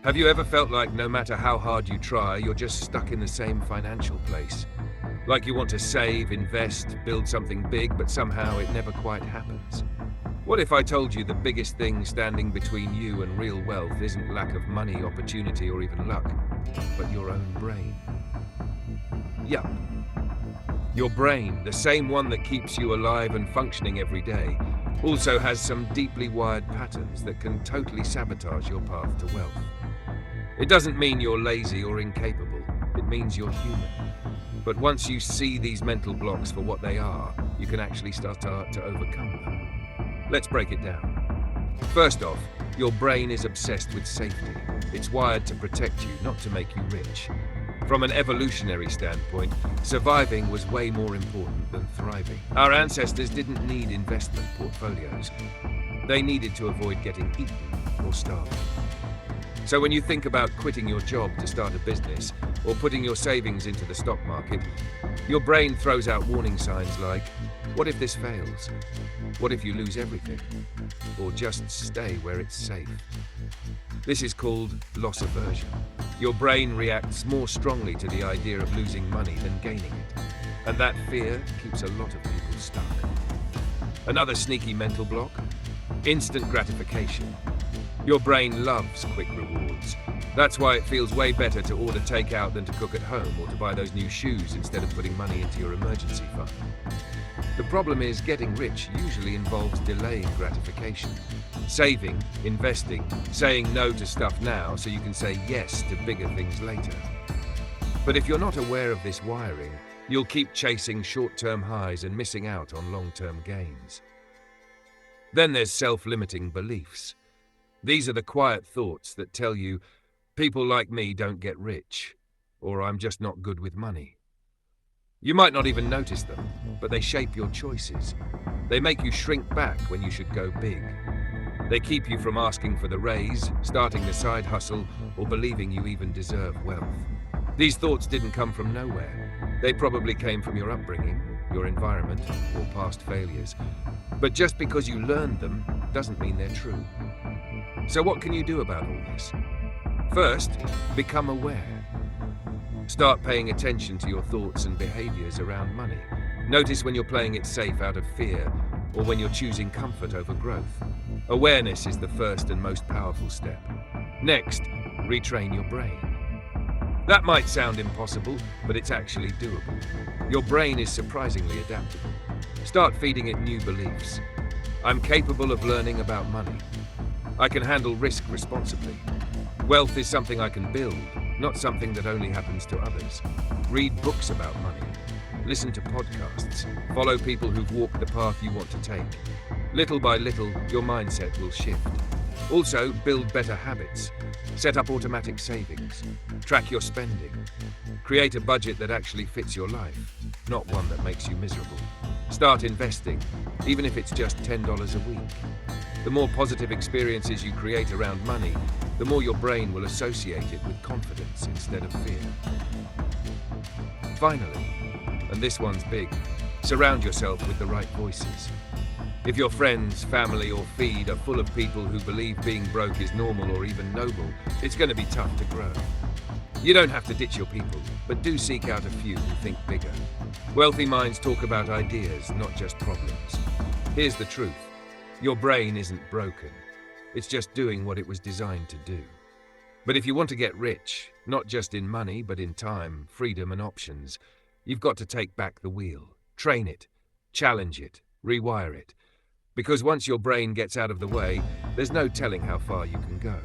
Have you ever felt like no matter how hard you try, you're just stuck in the same financial place? Like you want to save, invest, build something big, but somehow it never quite happens? What if I told you the biggest thing standing between you and real wealth isn't lack of money, opportunity, or even luck, but your own brain? Yup. Your brain, the same one that keeps you alive and functioning every day, also has some deeply wired patterns that can totally sabotage your path to wealth. It doesn't mean you're lazy or incapable, it means you're human. But once you see these mental blocks for what they are, you can actually start to overcome them. Let's break it down. First off, your brain is obsessed with safety. It's wired to protect you, not to make you rich. From an evolutionary standpoint, surviving was way more important than thriving. Our ancestors didn't need investment portfolios. They needed to avoid getting eaten or starving. So when you think about quitting your job to start a business or putting your savings into the stock market, your brain throws out warning signs like, what if this fails? What if you lose everything? Or just stay where it's safe? This is called loss aversion. Your brain reacts more strongly to the idea of losing money than gaining it. And that fear keeps a lot of people stuck. Another sneaky mental block? Instant gratification. Your brain loves quick rewards. That's why it feels way better to order takeout than to cook at home or to buy those new shoes instead of putting money into your emergency fund. The problem is getting rich usually involves delaying gratification. Saving, investing, saying no to stuff now so you can say yes to bigger things later. But if you're not aware of this wiring, you'll keep chasing short-term highs and missing out on long-term gains. Then there's self-limiting beliefs. These are the quiet thoughts that tell you, people like me don't get rich, or I'm just not good with money. You might not even notice them, but they shape your choices. They make you shrink back when you should go big. They keep you from asking for the raise, starting the side hustle, or believing you even deserve wealth. These thoughts didn't come from nowhere. They probably came from your upbringing, your environment, or past failures. But just because you learned them doesn't mean they're true. So what can you do about all this? First, become aware. Start paying attention to your thoughts and behaviors around money. Notice when you're playing it safe out of fear, or when you're choosing comfort over growth. Awareness is the first and most powerful step. Next, retrain your brain. That might sound impossible, but it's actually doable. Your brain is surprisingly adaptable. Start feeding it new beliefs. I'm capable of learning about money. I can handle risk responsibly. Wealth is something I can build, not something that only happens to others. Read books about money. Listen to podcasts. Follow people who've walked the path you want to take. Little by little, your mindset will shift. Also, build better habits. Set up automatic savings. Track your spending. Create a budget that actually fits your life, not one that makes you miserable. Start investing, even if it's just $10 a week. The more positive experiences you create around money, the more your brain will associate it with confidence instead of fear. Finally, and this one's big, surround yourself with the right voices. If your friends, family, or feed are full of people who believe being broke is normal or even noble, it's going to be tough to grow. You don't have to ditch your people, but do seek out a few who think bigger. Wealthy minds talk about ideas, not just problems. Here's the truth. Your brain isn't broken. It's just doing what it was designed to do. But if you want to get rich, not just in money, but in time, freedom, and options, you've got to take back the wheel. Train it, challenge it, rewire it. Because once your brain gets out of the way, there's no telling how far you can go.